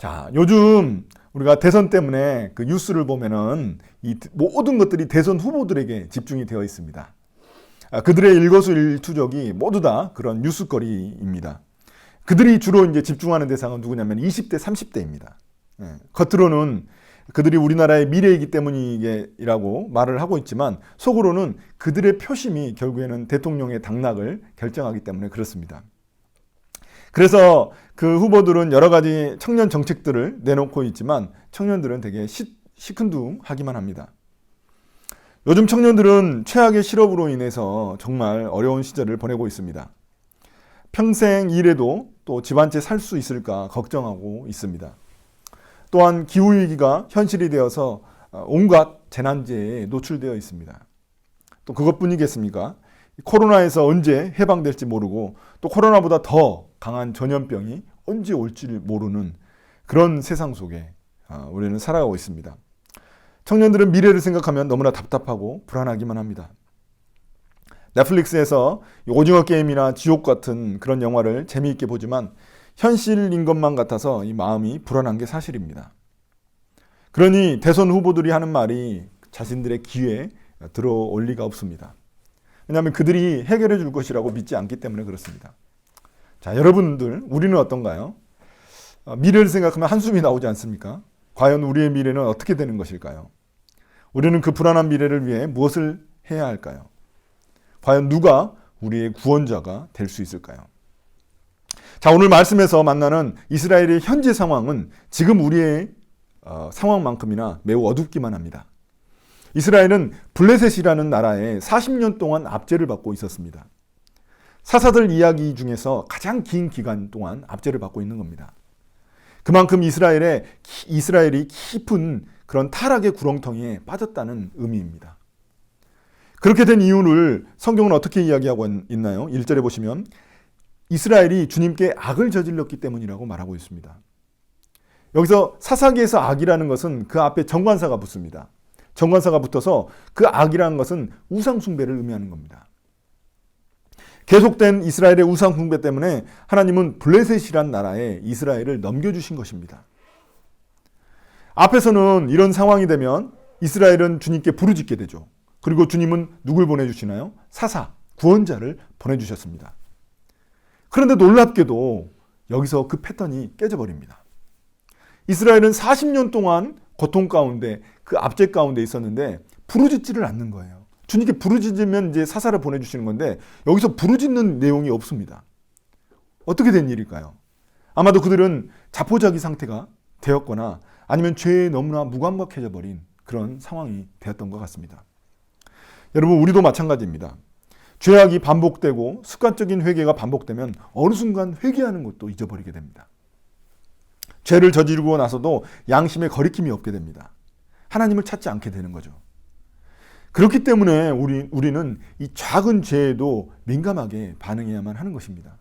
자, 요즘 우리가 대선 때문에 그 뉴스를 보면은 이 모든 것들이 대선 후보들에게 집중이 되어 있습니다. 그들의 일거수일투족이 모두 다 그런 뉴스거리입니다. 그들이 주로 이제 집중하는 대상은 누구냐면 20대, 30대입니다. 겉으로는 그들이 우리나라의 미래이기 때문이라고 말을 하고 있지만 속으로는 그들의 표심이 결국에는 대통령의 당락을 결정하기 때문에 그렇습니다. 그래서 그 후보들은 여러 가지 청년 정책들을 내놓고 있지만 청년들은 되게 시큰둥하기만 합니다. 요즘 청년들은 최악의 실업으로 인해서 정말 어려운 시절을 보내고 있습니다. 평생 일해도 또 집 한 채 살 수 있을까 걱정하고 있습니다. 또한 기후위기가 현실이 되어서 온갖 재난재해에 노출되어 있습니다. 또 그것뿐이겠습니까? 코로나에서 언제 해방될지 모르고 또 코로나보다 더 강한 전염병이 언제 올지 모르는 그런 세상 속에 우리는 살아가고 있습니다. 청년들은 미래를 생각하면 너무나 답답하고 불안하기만 합니다. 넷플릭스에서 오징어 게임이나 지옥 같은 그런 영화를 재미있게 보지만 현실인 것만 같아서 이 마음이 불안한 게 사실입니다. 그러니 대선 후보들이 하는 말이 자신들의 귀에 들어올 리가 없습니다. 왜냐하면 그들이 해결해 줄 것이라고 믿지 않기 때문에 그렇습니다. 자, 여러분들, 우리는 어떤가요? 미래를 생각하면 한숨이 나오지 않습니까? 과연 우리의 미래는 어떻게 되는 것일까요? 우리는 그 불안한 미래를 위해 무엇을 해야 할까요? 과연 누가 우리의 구원자가 될 수 있을까요? 자, 오늘 말씀에서 만나는 이스라엘의 현재 상황은 지금 우리의 상황만큼이나 매우 어둡기만 합니다. 이스라엘은 블레셋이라는 나라에 40년 동안 압제를 받고 있었습니다. 사사들 이야기 중에서 가장 긴 기간 동안 압제를 받고 있는 겁니다. 그만큼 이스라엘이 깊은 그런 타락의 구렁텅이에 빠졌다는 의미입니다. 그렇게 된 이유를 성경은 어떻게 이야기하고 있나요? 1절에 보시면 이스라엘이 주님께 악을 저질렀기 때문이라고 말하고 있습니다. 여기서 사사기에서 악이라는 것은 그 앞에 정관사가 붙습니다. 정관사가 붙어서 그 악이라는 것은 우상숭배를 의미하는 겁니다. 계속된 이스라엘의 우상숭배 때문에 하나님은 블레셋이란 나라에 이스라엘을 넘겨주신 것입니다. 앞에서는 이런 상황이 되면 이스라엘은 주님께 부르짖게 되죠. 그리고 주님은 누굴 보내주시나요? 사사, 구원자를 보내주셨습니다. 그런데 놀랍게도 여기서 그 패턴이 깨져버립니다. 이스라엘은 40년 동안 고통 가운데 그 압제 가운데 있었는데 부르짖지를 않는 거예요. 주님께 부르짖으면 이제 사사를 보내주시는 건데 여기서 부르짖는 내용이 없습니다. 어떻게 된 일일까요? 아마도 그들은 자포자기 상태가 되었거나 아니면 죄에 너무나 무감각해져 버린 그런 상황이 되었던 것 같습니다. 여러분, 우리도 마찬가지입니다. 죄악이 반복되고 습관적인 회개가 반복되면 어느 순간 회개하는 것도 잊어버리게 됩니다. 죄를 저지르고 나서도 양심에 거리낌이 없게 됩니다. 하나님을 찾지 않게 되는 거죠. 그렇기 때문에 우리는 이 작은 죄에도 민감하게 반응해야만 하는 것입니다.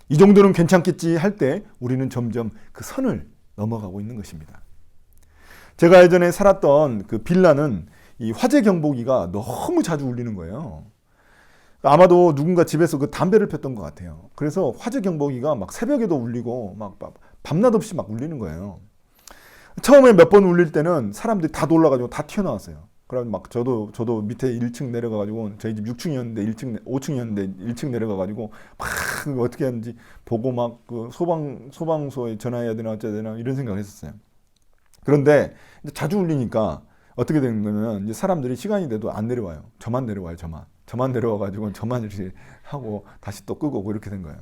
이 정도는 괜찮겠지 할 때 우리는 점점 그 선을 넘어가고 있는 것입니다. 제가 예전에 살았던 그 빌라는 이 화재 경보기가 너무 자주 울리는 거예요. 아마도 누군가 집에서 그 담배를 폈던 것 같아요. 그래서 화재 경보기가 막 새벽에도 울리고 막 밤낮 없이 막 울리는 거예요. 처음에 몇 번 울릴 때는 사람들이 다 놀라가지고 다 튀어나왔어요. 그럼 막 저도 밑에 1층 내려가가지고 저희 집 6층이었는데 5층이었는데 1층 내려가가지고 막 어떻게 하는지 보고 막 그 소방서에 전화해야 되나 어쩌야 되나 이런 생각을 했었어요. 그런데 이제 자주 울리니까 어떻게 되는 거냐면 이제 사람들이 시간이 돼도 안 내려와요. 저만 내려와요. 저만 내려와가지고 저만 이렇게 하고 다시 또 끄고 이렇게 된 거예요.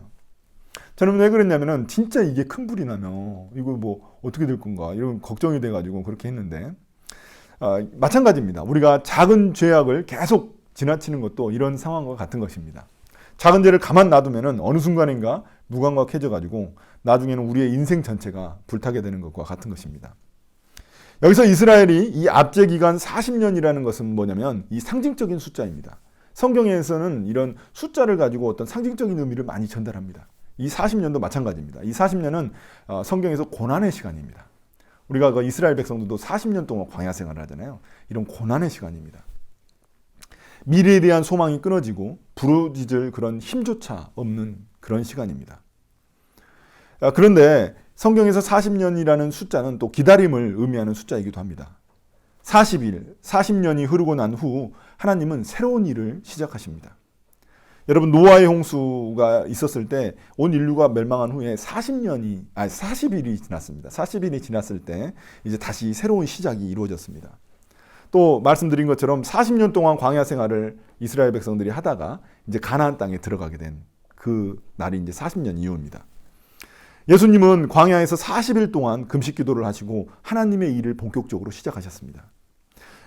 저는 왜 그랬냐면은 진짜 이게 큰 불이 나면 이거 뭐 어떻게 될 건가 이런 걱정이 돼가지고 그렇게 했는데 마찬가지입니다. 우리가 작은 죄악을 계속 지나치는 것도 이런 상황과 같은 것입니다. 작은 죄를 가만 놔두면은 어느 순간인가 무감각해져가지고 나중에는 우리의 인생 전체가 불타게 되는 것과 같은 것입니다. 여기서 이스라엘이 이 압제 기간 40년이라는 것은 뭐냐면 이 상징적인 숫자입니다. 성경에서는 이런 숫자를 가지고 어떤 상징적인 의미를 많이 전달합니다. 이 40년도 마찬가지입니다. 이 40년은 성경에서 고난의 시간입니다. 우리가 그 이스라엘 백성들도 40년 동안 광야 생활을 하잖아요. 이런 고난의 시간입니다. 미래에 대한 소망이 끊어지고 부르짖을 그런 힘조차 없는 그런 시간입니다. 그런데 성경에서 40년이라는 숫자는 또 기다림을 의미하는 숫자이기도 합니다. 40일, 40년이 흐르고 난 후 하나님은 새로운 일을 시작하십니다. 여러분, 노아의 홍수가 있었을 때 온 인류가 멸망한 후에 40일이 지났습니다. 40일이 지났을 때 이제 다시 새로운 시작이 이루어졌습니다. 또 말씀드린 것처럼 40년 동안 광야 생활을 이스라엘 백성들이 하다가 이제 가나안 땅에 들어가게 된 그 날이 이제 40년 이후입니다. 예수님은 광야에서 40일 동안 금식 기도를 하시고 하나님의 일을 본격적으로 시작하셨습니다.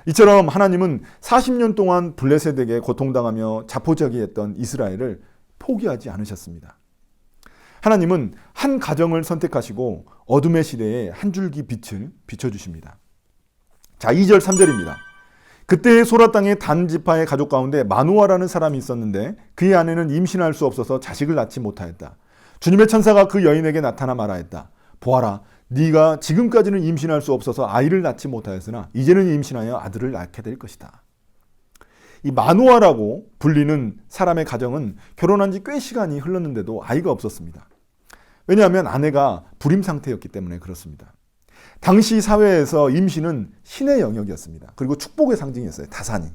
이처럼 하나님은 40년 동안 블레셋에게 고통당하며 자포자기했던 이스라엘을 포기하지 않으셨습니다. 하나님은 한 가정을 선택하시고 어둠의 시대에 한 줄기 빛을 비춰주십니다. 자, 2절 3절입니다. 그때의 소라 땅의 단 지파의 가족 가운데 마누아라는 사람이 있었는데 그의 아내는 임신할 수 없어서 자식을 낳지 못하였다. 주님의 천사가 그 여인에게 나타나 말하였다. 보아라, 네가 지금까지는 임신할 수 없어서 아이를 낳지 못하였으나 이제는 임신하여 아들을 낳게 될 것이다. 이 마누아라고 불리는 사람의 가정은 결혼한 지 꽤 시간이 흘렀는데도 아이가 없었습니다. 왜냐하면 아내가 불임 상태였기 때문에 그렇습니다. 당시 사회에서 임신은 신의 영역이었습니다. 그리고 축복의 상징이었어요. 다산이.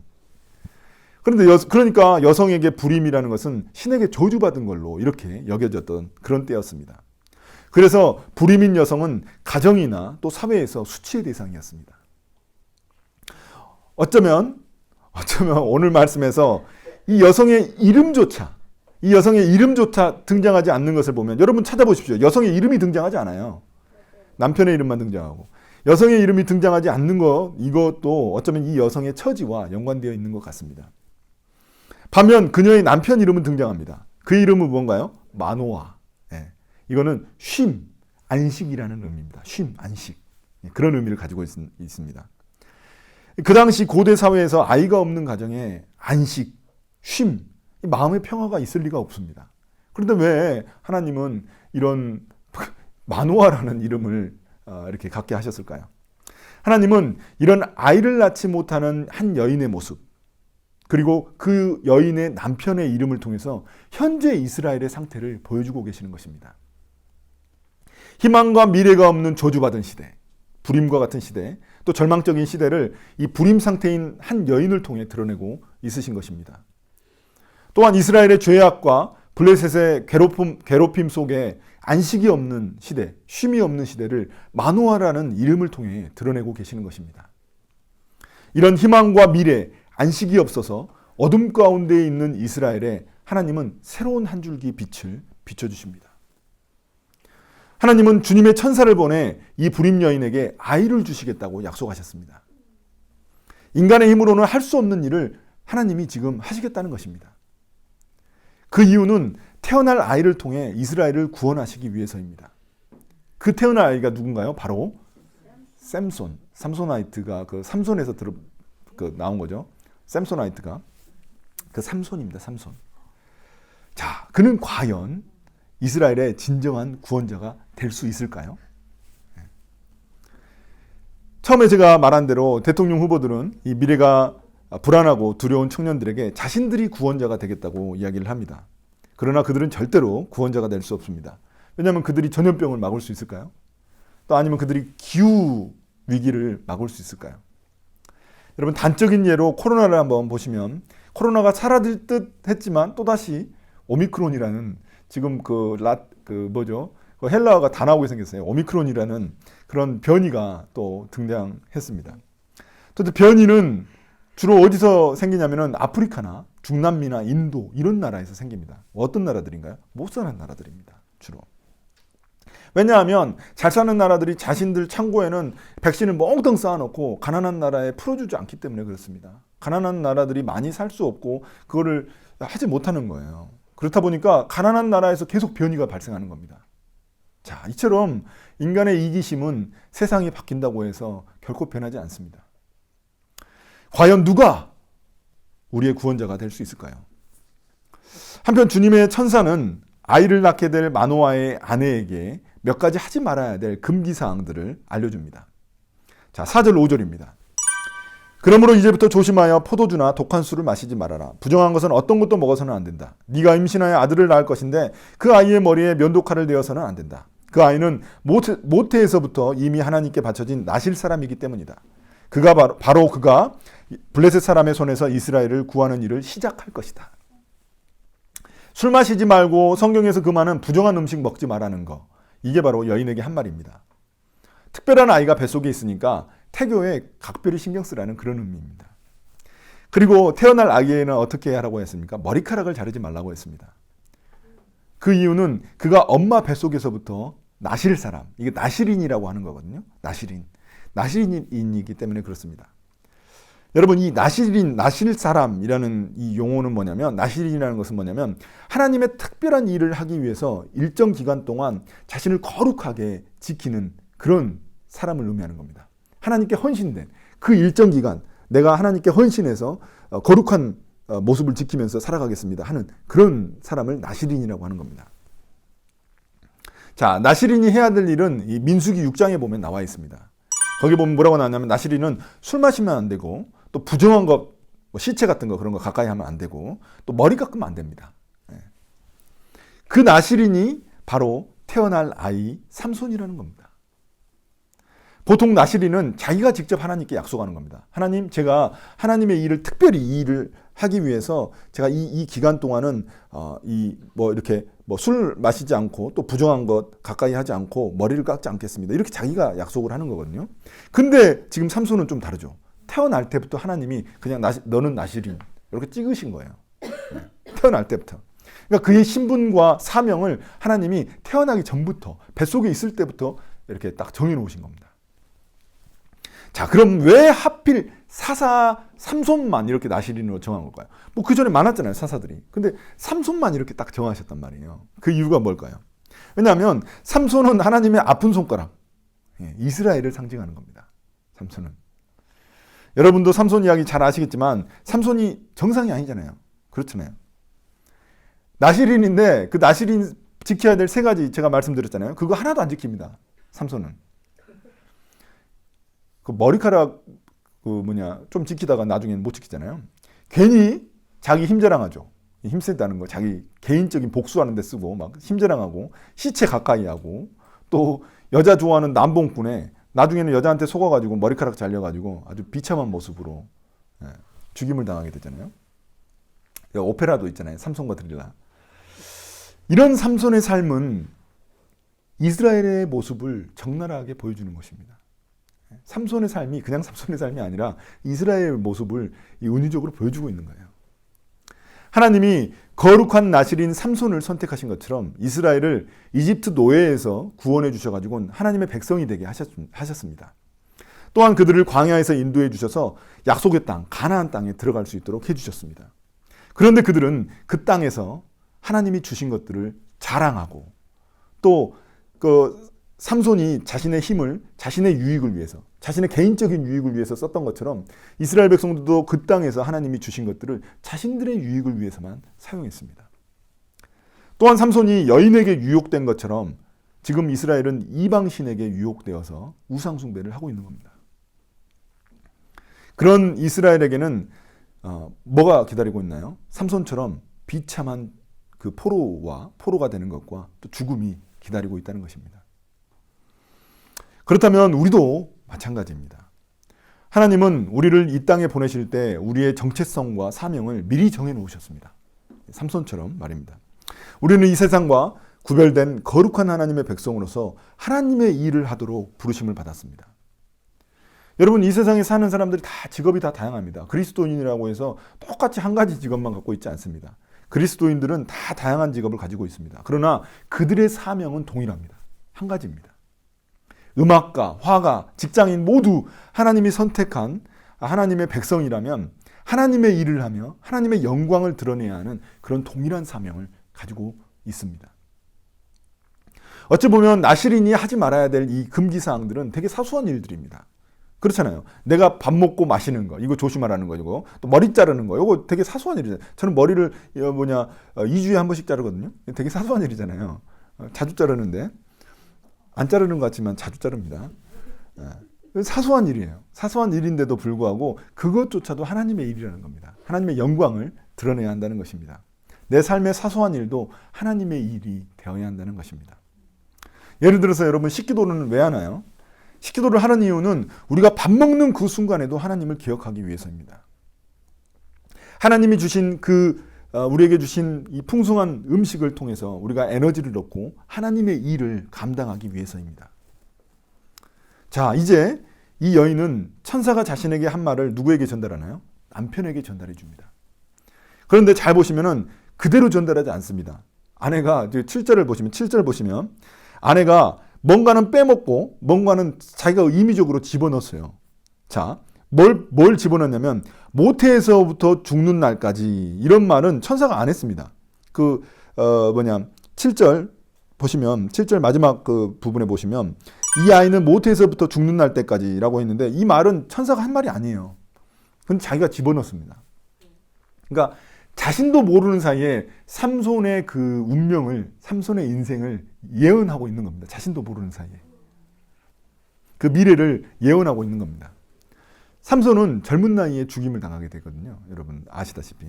그러니까 여성에게 불임이라는 것은 신에게 저주받은 걸로 이렇게 여겨졌던 그런 때였습니다. 그래서 불임인 여성은 가정이나 또 사회에서 수치의 대상이었습니다. 어쩌면 오늘 말씀에서 이 여성의 이름조차 등장하지 않는 것을 보면 여러분 찾아보십시오. 여성의 이름이 등장하지 않아요. 남편의 이름만 등장하고. 여성의 이름이 등장하지 않는 것, 이것도 어쩌면 이 여성의 처지와 연관되어 있는 것 같습니다. 반면 그녀의 남편 이름은 등장합니다. 그 이름은 뭔가요? 마노아. 예. 이거는 쉼, 안식이라는 의미입니다. 쉼, 안식. 그런 의미를 가지고 있습니다. 그 당시 고대 사회에서 아이가 없는 가정에 안식, 쉼, 마음의 평화가 있을 리가 없습니다. 그런데 왜 하나님은 이런 마노아라는 이름을 이렇게 갖게 하셨을까요? 하나님은 이런 아이를 낳지 못하는 한 여인의 모습, 그리고 그 여인의 남편의 이름을 통해서 현재 이스라엘의 상태를 보여주고 계시는 것입니다. 희망과 미래가 없는 저주받은 시대, 불임과 같은 시대, 또 절망적인 시대를 이 불임 상태인 한 여인을 통해 드러내고 있으신 것입니다. 또한 이스라엘의 죄악과 블레셋의 괴롭힘 속에 안식이 없는 시대, 쉼이 없는 시대를 마노아라는 이름을 통해 드러내고 계시는 것입니다. 이런 희망과 미래, 안식이 없어서 어둠 가운데 있는 이스라엘에 하나님은 새로운 한 줄기 빛을 비춰주십니다. 하나님은 주님의 천사를 보내 이 불임 여인에게 아이를 주시겠다고 약속하셨습니다. 인간의 힘으로는 할 수 없는 일을 하나님이 지금 하시겠다는 것입니다. 그 이유는 태어날 아이를 통해 이스라엘을 구원하시기 위해서입니다. 그 태어날 아이가 누군가요? 바로 삼소나이트가 그 삼손에서 나온 거죠. 샘소나이트가 그 삼손입니다. 삼손. 자, 그는 과연 이스라엘의 진정한 구원자가 될 수 있을까요? 처음에 제가 말한 대로 대통령 후보들은 이 미래가 불안하고 두려운 청년들에게 자신들이 구원자가 되겠다고 이야기를 합니다. 그러나 그들은 절대로 구원자가 될 수 없습니다. 왜냐하면 그들이 전염병을 막을 수 있을까요? 또 아니면 그들이 기후 위기를 막을 수 있을까요? 여러분, 단적인 예로 코로나를 한번 보시면 코로나가 사라질 듯 했지만 또다시 오미크론이라는 지금 그 헬라어가 다 나오게 생겼어요. 오미크론이라는 그런 변이가 또 등장했습니다. 또 변이는 주로 어디서 생기냐면은 아프리카나 중남미나 인도 이런 나라에서 생깁니다. 어떤 나라들인가요? 못 사는 나라들입니다. 주로. 왜냐하면 잘 사는 나라들이 자신들 창고에는 백신을 몽땅 쌓아놓고 가난한 나라에 풀어주지 않기 때문에 그렇습니다. 가난한 나라들이 많이 살 수 없고 그거를 하지 못하는 거예요. 그렇다 보니까 가난한 나라에서 계속 변이가 발생하는 겁니다. 자, 이처럼 인간의 이기심은 세상이 바뀐다고 해서 결코 변하지 않습니다. 과연 누가 우리의 구원자가 될 수 있을까요? 한편 주님의 천사는 아이를 낳게 될 마노아의 아내에게 몇 가지 하지 말아야 될 금기사항들을 알려줍니다. 자, 4절 5절입니다. 그러므로 이제부터 조심하여 포도주나 독한 술을 마시지 말아라. 부정한 것은 어떤 것도 먹어서는 안 된다. 네가 임신하여 아들을 낳을 것인데 그 아이의 머리에 면도칼을 대어서는 안 된다. 그 아이는 모태에서부터 이미 하나님께 바쳐진 나실 사람이기 때문이다. 그가 바로 그가 블레셋 사람의 손에서 이스라엘을 구하는 일을 시작할 것이다. 술 마시지 말고 성경에서 그 말은 부정한 음식 먹지 말라는 거. 이게 바로 여인에게 한 말입니다. 특별한 아이가 뱃속에 있으니까 태교에 각별히 신경 쓰라는 그런 의미입니다. 그리고 태어날 아이에는 어떻게 하라고 했습니까? 머리카락을 자르지 말라고 했습니다. 그 이유는 그가 엄마 뱃속에서부터 나실 사람, 이게 나실인이라고 하는 거거든요. 나실인이기 때문에 그렇습니다. 여러분, 이 나실 사람이라는 이 용어는 뭐냐면, 나실인이라는 것은 뭐냐면 하나님의 특별한 일을 하기 위해서 일정 기간 동안 자신을 거룩하게 지키는 그런 사람을 의미하는 겁니다. 하나님께 헌신된 그 일정 기간, 내가 하나님께 헌신해서 거룩한 모습을 지키면서 살아가겠습니다 하는 그런 사람을 나실인이라고 하는 겁니다. 자, 나실인이 해야 될 일은 이 민수기 6장에 보면 나와 있습니다. 거기 보면 뭐라고 나왔냐면, 나실인은 술 마시면 안 되고, 또 부정한 것, 뭐 시체 같은 거 그런 거 가까이 하면 안 되고, 또 머리 깎으면 안 됩니다. 그 나실인이 바로 태어날 아이 삼손이라는 겁니다. 보통 나실인은 자기가 직접 하나님께 약속하는 겁니다. 하나님, 제가 하나님의 일을 특별히 이 일을 하기 위해서 제가 이 기간 동안은 이렇게 술 마시지 않고 또 부정한 것 가까이 하지 않고 머리를 깎지 않겠습니다. 이렇게 자기가 약속을 하는 거거든요. 근데 지금 삼손은 좀 다르죠. 태어날 때부터 하나님이 그냥 너는 나실인 이렇게 찍으신 거예요. 태어날 때부터. 그러니까 그의 신분과 사명을 하나님이 태어나기 전부터, 뱃속에 있을 때부터 이렇게 딱 정해놓으신 겁니다. 자, 그럼 왜 하필 사사 삼손만 이렇게 나실인으로 정한 걸까요? 뭐 그 전에 많았잖아요, 사사들이. 근데 삼손만 이렇게 딱 정하셨단 말이에요. 그 이유가 뭘까요? 왜냐하면 삼손은 하나님의 아픈 손가락, 이스라엘을 상징하는 겁니다. 삼손은. 여러분도 삼손 이야기 잘 아시겠지만 삼손이 정상이 아니잖아요. 그렇잖아요. 나실인인데 그 나실인 지켜야 될 세 가지 제가 말씀드렸잖아요. 그거 하나도 안 지킵니다. 삼손은. 그 머리카락 좀 지키다가 나중에는 못 지키잖아요. 괜히 자기 힘자랑하죠. 힘쓰다는 거 자기 개인적인 복수하는 데 쓰고 막 힘자랑하고 시체 가까이 하고, 또 여자 좋아하는 남봉꾼에 나중에는 여자한테 속아가지고 머리카락 잘려가지고 아주 비참한 모습으로 죽임을 당하게 되잖아요. 오페라도 있잖아요. 삼손과 드릴라. 이런 삼손의 삶은 이스라엘의 모습을 적나라하게 보여주는 것입니다. 삼손의 삶이 그냥 삼손의 삶이 아니라 이스라엘의 모습을 은유적으로 보여주고 있는 거예요. 하나님이 거룩한 나실인 삼손을 선택하신 것처럼 이스라엘을 이집트 노예에서 구원해 주셔가지고 하나님의 백성이 되게 하셨습니다. 또한 그들을 광야에서 인도해 주셔서 약속의 땅, 가나안 땅에 들어갈 수 있도록 해주셨습니다. 그런데 그들은 그 땅에서 하나님이 주신 것들을 자랑하고, 또 삼손이 자신의 힘을 자신의 유익을 위해서, 자신의 개인적인 유익을 위해서 썼던 것처럼 이스라엘 백성들도 그 땅에서 하나님이 주신 것들을 자신들의 유익을 위해서만 사용했습니다. 또한 삼손이 여인에게 유혹된 것처럼 지금 이스라엘은 이방신에게 유혹되어서 우상숭배를 하고 있는 겁니다. 그런 이스라엘에게는 뭐가 기다리고 있나요? 삼손처럼 비참한 그 포로가 되는 것과 또 죽음이 기다리고 있다는 것입니다. 그렇다면 우리도 마찬가지입니다. 하나님은 우리를 이 땅에 보내실 때 우리의 정체성과 사명을 미리 정해 놓으셨습니다. 삼손처럼 말입니다. 우리는 이 세상과 구별된 거룩한 하나님의 백성으로서 하나님의 일을 하도록 부르심을 받았습니다. 여러분, 이 세상에 사는 사람들이 다 직업이 다 다양합니다. 그리스도인이라고 해서 똑같이 한 가지 직업만 갖고 있지 않습니다. 그리스도인들은 다 다양한 직업을 가지고 있습니다. 그러나 그들의 사명은 동일합니다. 한 가지입니다. 음악가, 화가, 직장인 모두 하나님이 선택한 하나님의 백성이라면 하나님의 일을 하며 하나님의 영광을 드러내야 하는 그런 동일한 사명을 가지고 있습니다. 어찌 보면 나실인이 하지 말아야 될 이 금기사항들은 되게 사소한 일들입니다. 그렇잖아요. 내가 밥 먹고 마시는 거, 이거 조심하라는 거고, 또 머리 자르는 거, 이거 되게 사소한 일이잖아요. 저는 머리를 2주에 한 번씩 자르거든요. 되게 사소한 일이잖아요. 자주 자르는데, 안 자르는 것 같지만 자주 자릅니다. 사소한 일이에요. 사소한 일인데도 불구하고 그것조차도 하나님의 일이라는 겁니다. 하나님의 영광을 드러내야 한다는 것입니다. 내 삶의 사소한 일도 하나님의 일이 되어야 한다는 것입니다. 예를 들어서 여러분 식기도는 왜 하나요? 식기도를 하는 이유는 우리가 밥 먹는 그 순간에도 하나님을 기억하기 위해서입니다. 하나님이 주신 우리에게 주신 이 풍성한 음식을 통해서 우리가 에너지를 얻고 하나님의 일을 감당하기 위해서입니다. 자, 이제 이 여인은 천사가 자신에게 한 말을 누구에게 전달하나요? 남편에게 전달해 줍니다. 그런데 잘 보시면은 그대로 전달하지 않습니다. 아내가 7절 보시면 아내가 뭔가는 빼먹고 뭔가는 자기가 임의적으로 집어넣었어요. 자, 뭘 집어넣냐면 모태에서부터 죽는 날까지 이런 말은 천사가 안 했습니다. 7절 보시면 7절 마지막 그 부분에 보시면 이 아이는 모태에서부터 죽는 날 때까지라고 했는데 이 말은 천사가 한 말이 아니에요. 그건 자기가 집어넣습니다. 그러니까 자신도 모르는 사이에 삼손의 그 운명을, 삼손의 인생을 예언하고 있는 겁니다. 자신도 모르는 사이에. 그 미래를 예언하고 있는 겁니다. 삼손은 젊은 나이에 죽임을 당하게 되거든요. 여러분 아시다시피.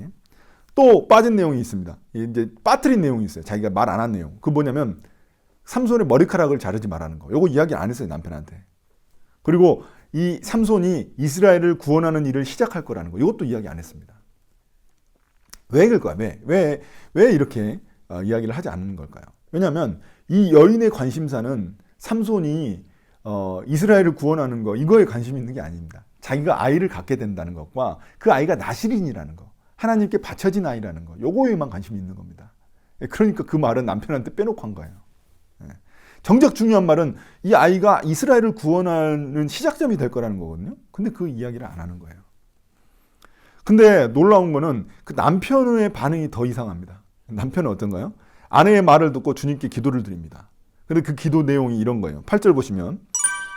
또 빠진 내용이 있습니다. 이제 빠뜨린 내용이 있어요. 자기가 말 안 한 내용. 그 뭐냐면 삼손의 머리카락을 자르지 말라는 거. 요거 이야기 안 했어요, 남편한테. 그리고 이 삼손이 이스라엘을 구원하는 일을 시작할 거라는 거. 이것도 이야기 안 했습니다. 왜 그럴까요? 왜 이렇게 이야기를 하지 않는 걸까요? 왜냐하면 이 여인의 관심사는 삼손이 이스라엘을 구원하는 거, 이거에 관심이 있는 게 아닙니다. 자기가 아이를 갖게 된다는 것과 그 아이가 나실인이라는 거, 하나님께 바쳐진 아이라는 거, 요거에만 관심이 있는 겁니다. 그러니까 그 말은 남편한테 빼놓고 한 거예요. 정작 중요한 말은 이 아이가 이스라엘을 구원하는 시작점이 될 거라는 거거든요. 근데 그 이야기를 안 하는 거예요. 근데 놀라운 거는 그 남편의 반응이 더 이상합니다. 남편은 어떤가요? 아내의 말을 듣고 주님께 기도를 드립니다. 근데 그 기도 내용이 이런 거예요. 8절 보시면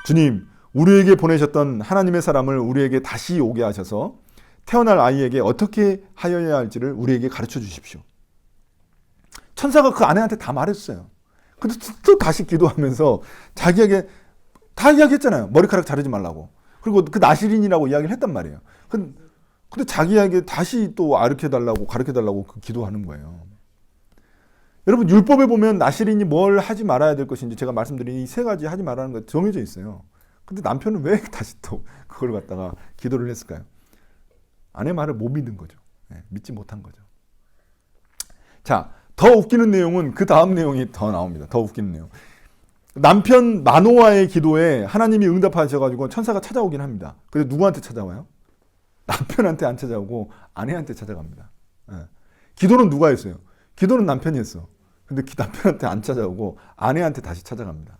주님, 우리에게 보내셨던 하나님의 사람을 우리에게 다시 오게 하셔서 태어날 아이에게 어떻게 하여야 할지를 우리에게 가르쳐 주십시오. 천사가 그 아내한테 다 말했어요. 근데 또 다시 기도하면서 자기에게 다 이야기했잖아요. 머리카락 자르지 말라고. 그리고 그 나실인이라고 이야기를 했단 말이에요. 근데 자기에게 다시 또 가르쳐달라고 그 기도하는 거예요. 여러분 율법에 보면 나실인이 뭘 하지 말아야 될 것인지 제가 말씀드린 이 세 가지 하지 말라는 거 정해져 있어요. 근데 남편은 왜 다시 또 그걸 갖다가 기도를 했을까요? 아내 말을 못 믿은 거죠. 믿지 못한 거죠. 자, 더 웃기는 내용은 그 다음 내용이 더 나옵니다. 더 웃기는 내용. 남편 마노아의 기도에 하나님이 응답하셔가지고 천사가 찾아오긴 합니다. 근데 누구한테 찾아와요? 남편한테 안 찾아오고 아내한테 찾아갑니다. 기도는 누가 했어요? 기도는 남편이 했어. 근데 남편한테 안 찾아오고 아내한테 다시 찾아갑니다.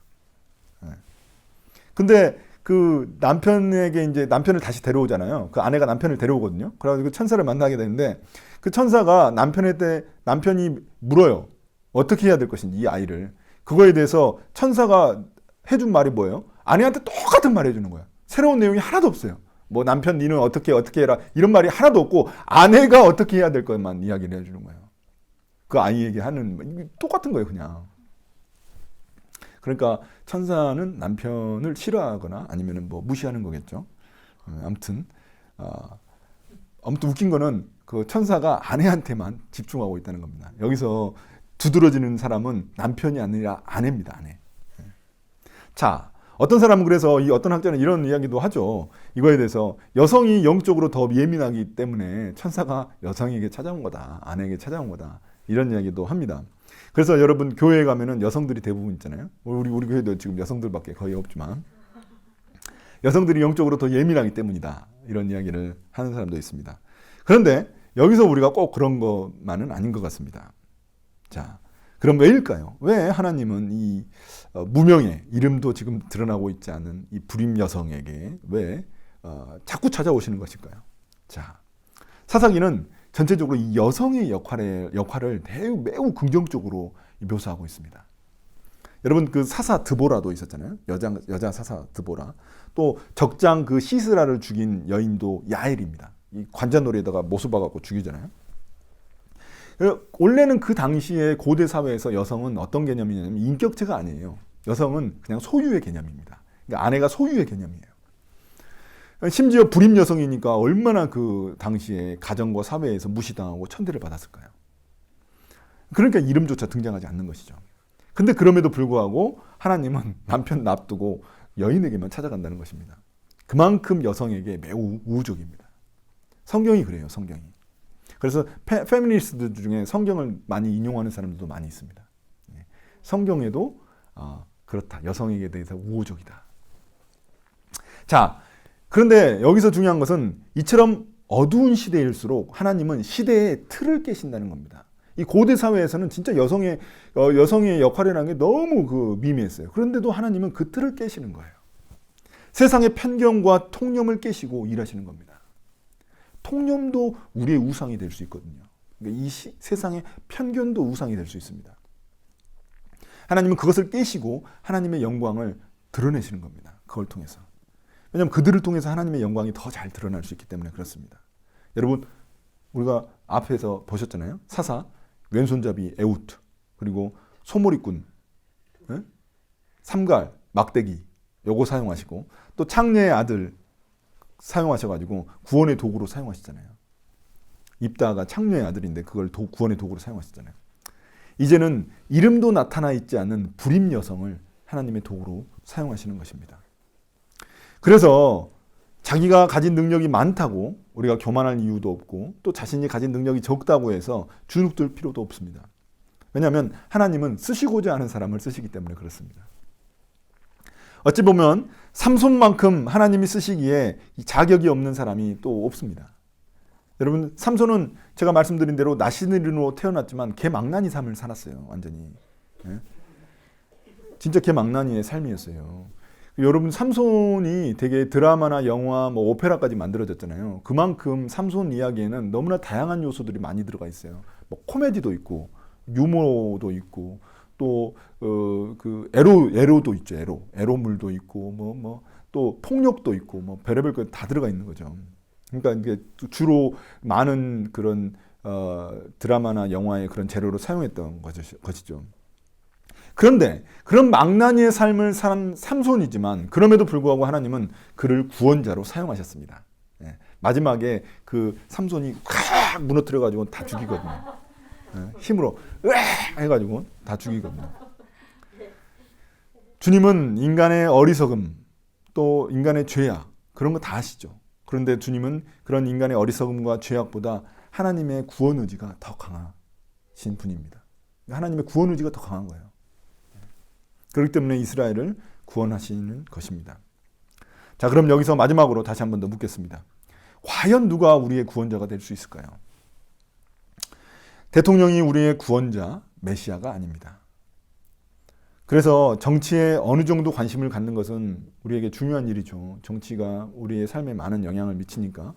근데 그 남편에게 이제 남편을 다시 데려오잖아요. 그 아내가 남편을 데려오거든요. 그래가지고 천사를 만나게 되는데 그 천사가 남편이 물어요. 어떻게 해야 될 것인지 이 아이를. 그거에 대해서 천사가 해준 말이 뭐예요? 아내한테 똑같은 말 해주는 거야. 새로운 내용이 하나도 없어요. 뭐 남편 니는 어떻게 해라 이런 말이 하나도 없고 아내가 어떻게 해야 될 것만 이야기를 해주는 거예요. 그 아이에게 하는 똑같은 거예요, 그냥. 그러니까 천사는 남편을 싫어하거나 아니면 뭐 무시하는 거겠죠. 아무튼 웃긴 거는 그 천사가 아내한테만 집중하고 있다는 겁니다. 여기서 두드러지는 사람은 남편이 아니라 아내입니다, 아내. 자, 어떤 사람은 그래서 어떤 학자는 이런 이야기도 하죠. 이거에 대해서 여성이 영적으로 더 예민하기 때문에 천사가 여성에게 찾아온 거다, 아내에게 찾아온 거다. 이런 이야기도 합니다. 그래서 여러분 교회에 가면은 여성들이 대부분 있잖아요. 우리 교회도 지금 여성들밖에 거의 없지만 여성들이 영적으로 더 예민하기 때문이다. 이런 이야기를 하는 사람도 있습니다. 그런데 여기서 우리가 꼭 그런 것만은 아닌 것 같습니다. 자, 그럼 왜일까요? 왜 하나님은 이 무명의 이름도 지금 드러나고 있지 않은 이 불임 여성에게 왜 자꾸 찾아오시는 것일까요? 자, 사사기는 전체적으로 이 여성의 역할을 매우 긍정적으로 묘사하고 있습니다. 여러분 그 사사 드보라도 있었잖아요. 여자 사사 드보라. 또 적장 그 시스라를 죽인 여인도 야엘입니다. 이 관자놀이에다가 모습박아갖고 죽이잖아요. 원래는 그 당시에 고대 사회에서 여성은 어떤 개념이냐면 인격체가 아니에요. 여성은 그냥 소유의 개념입니다. 그러니까 아내가 소유의 개념이에요. 심지어 불임 여성이니까 얼마나 그 당시에 가정과 사회에서 무시당하고 천대를 받았을까요? 그러니까 이름조차 등장하지 않는 것이죠. 근데 그럼에도 불구하고 하나님은 남편 놔두고 여인에게만 찾아간다는 것입니다. 그만큼 여성에게 매우 우호적입니다. 성경이 그래요, 성경이. 그래서 페미니스트들 중에 성경을 많이 인용하는 사람들도 많이 있습니다. 성경에도 그렇다. 여성에게 대해서 우호적이다. 자, 그런데 여기서 중요한 것은 이처럼 어두운 시대일수록 하나님은 시대의 틀을 깨신다는 겁니다. 이 고대 사회에서는 진짜 여성의 역할이라는 게 너무 미미했어요. 그런데도 하나님은 그 틀을 깨시는 거예요. 세상의 편견과 통념을 깨시고 일하시는 겁니다. 통념도 우리의 우상이 될 수 있거든요. 그러니까 이 세상의 편견도 우상이 될 수 있습니다. 하나님은 그것을 깨시고 하나님의 영광을 드러내시는 겁니다. 그걸 통해서. 왜냐하면 그들을 통해서 하나님의 영광이 더 잘 드러날 수 있기 때문에 그렇습니다. 여러분, 우리가 앞에서 보셨잖아요. 사사, 왼손잡이 에웃, 그리고 소머리꾼, 삼갈, 막대기 요거 사용하시고, 또 창녀의 아들 사용하셔가지고 구원의 도구로 사용하시잖아요. 입다가 창녀의 아들인데 그걸 구원의 도구로 사용하시잖아요. 이제는 이름도 나타나 있지 않는 불임 여성을 하나님의 도구로 사용하시는 것입니다. 그래서 자기가 가진 능력이 많다고 우리가 교만할 이유도 없고, 또 자신이 가진 능력이 적다고 해서 주눅들 필요도 없습니다. 왜냐하면 하나님은 쓰시고자 하는 사람을 쓰시기 때문에 그렇습니다. 어찌 보면 삼손만큼 하나님이 쓰시기에 자격이 없는 사람이 또 없습니다. 여러분, 삼손은 제가 말씀드린 대로 나시린으로 태어났지만 개망나니 삶을 살았어요. 완전히. 진짜 개망나니의 삶이었어요. 여러분, 삼손이 되게 드라마나 영화, 오페라까지 만들어졌잖아요. 그만큼 삼손 이야기에는 너무나 다양한 요소들이 많이 들어가 있어요. 코미디도 있고, 유머도 있고, 또 에로도 있죠. 에로물도 있고, 또 폭력도 있고, 별의별 거 다 들어가 있는 거죠. 그러니까 이게 주로 많은 그런 드라마나 영화의 그런 재료로 사용했던 것이죠. 그런데 그런 망나니의 삶을 산 삼손이지만 그럼에도 불구하고 하나님은 그를 구원자로 사용하셨습니다. 마지막에 그 삼손이 확 무너뜨려가지고 다 죽이거든요. 힘으로 으악 해가지고 다 죽이거든요. 주님은 인간의 어리석음, 또 인간의 죄악, 그런 거 다 아시죠. 그런데 주님은 그런 인간의 어리석음과 죄악보다 하나님의 구원 의지가 더 강하신 분입니다. 하나님의 구원 의지가 더 강한 거예요. 그렇기 때문에 이스라엘을 구원하시는 것입니다. 자, 그럼 여기서 마지막으로 다시 한 번 더 묻겠습니다. 과연 누가 우리의 구원자가 될 수 있을까요? 대통령이 우리의 구원자, 메시아가 아닙니다. 그래서 정치에 어느 정도 관심을 갖는 것은 우리에게 중요한 일이죠. 정치가 우리의 삶에 많은 영향을 미치니까.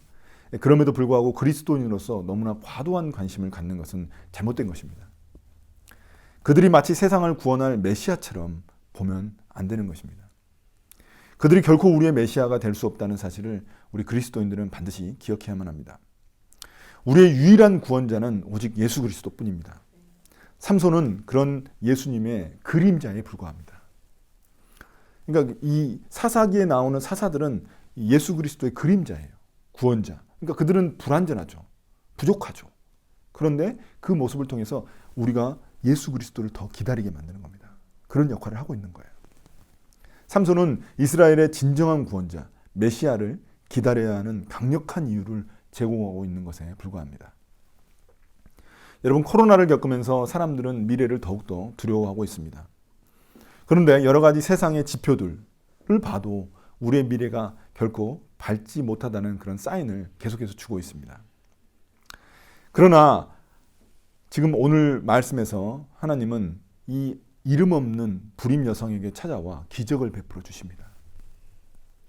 그럼에도 불구하고 그리스도인으로서 너무나 과도한 관심을 갖는 것은 잘못된 것입니다. 그들이 마치 세상을 구원할 메시아처럼 보면 안 되는 것입니다. 그들이 결코 우리의 메시아가 될 수 없다는 사실을 우리 그리스도인들은 반드시 기억해야만 합니다. 우리의 유일한 구원자는 오직 예수 그리스도뿐입니다. 삼손은 그런 예수님의 그림자에 불과합니다. 그러니까 이 사사기에 나오는 사사들은 예수 그리스도의 그림자예요. 구원자. 그러니까 그들은 불완전하죠. 부족하죠. 그런데 그 모습을 통해서 우리가 예수 그리스도를 더 기다리게 만드는 겁니다. 그런 역할을 하고 있는 거예요. 삼손은 이스라엘의 진정한 구원자, 메시아를 기다려야 하는 강력한 이유를 제공하고 있는 것에 불과합니다. 여러분, 코로나를 겪으면서 사람들은 미래를 더욱더 두려워하고 있습니다. 그런데 여러 가지 세상의 지표들을 봐도 우리의 미래가 결코 밝지 못하다는 그런 사인을 계속해서 주고 있습니다. 그러나 지금 오늘 말씀에서 하나님은 이 이름 없는 불임 여성에게 찾아와 기적을 베풀어 주십니다.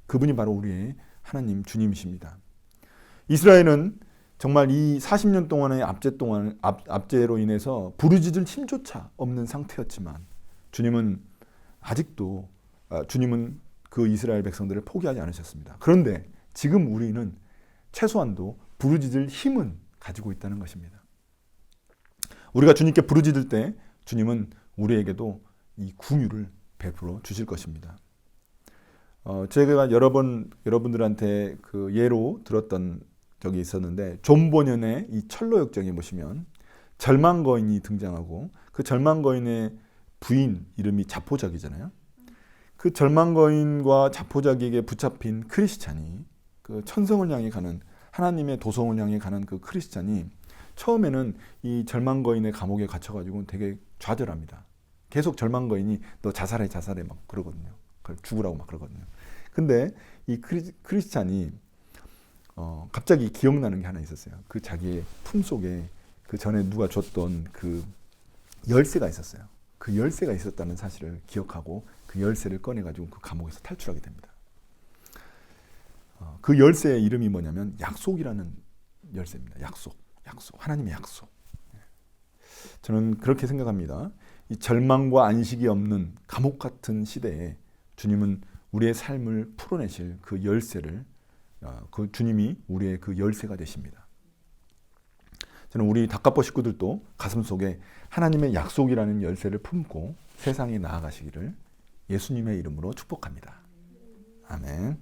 그분이 바로 우리의 하나님 주님이십니다. 이스라엘은 정말 이 40년 동안의 압제로 인해서 부르짖을 힘조차 없는 상태였지만 주님은 아직도 주님은 그 이스라엘 백성들을 포기하지 않으셨습니다. 그런데 지금 우리는 최소한도 부르짖을 힘은 가지고 있다는 것입니다. 우리가 주님께 부르짖을 때 주님은 우리에게도 이 긍휼을 베풀어 주실 것입니다. 제가 여러 번 여러분들한테 그 예로 들었던 적이 있었는데, 존 버년의 이 철로 역정에 보시면 절망 거인이 등장하고 그 절망 거인의 부인 이름이 자포자기잖아요. 그 절망거인과 자포자기에게 붙잡힌 크리스찬이 그 천성을 향해 가는 하나님의 도성을 향해 가는 그 크리스찬이 처음에는 이 절망거인의 감옥에 갇혀가지고 되게 좌절합니다. 계속 절망거인이 너 자살해 막 그러거든요. 그걸 죽으라고 막 그러거든요. 근데 이 크리스찬이 갑자기 기억나는 게 하나 있었어요. 그 자기의 품속에 그 전에 누가 줬던 그 열쇠가 있었어요. 그 열쇠가 있었다는 사실을 기억하고 그 열쇠를 꺼내가지고 그 감옥에서 탈출하게 됩니다. 그 열쇠의 이름이 뭐냐면 약속이라는 열쇠입니다. 약속. 하나님의 약속. 저는 그렇게 생각합니다. 이 절망과 안식이 없는 감옥 같은 시대에 주님은 우리의 삶을 풀어내실 그 열쇠를, 그 주님이 우리의 그 열쇠가 되십니다. 저는 우리 닭가뻐 식구들도 가슴속에 하나님의 약속이라는 열쇠를 품고 세상에 나아가시기를 예수님의 이름으로 축복합니다. 아멘.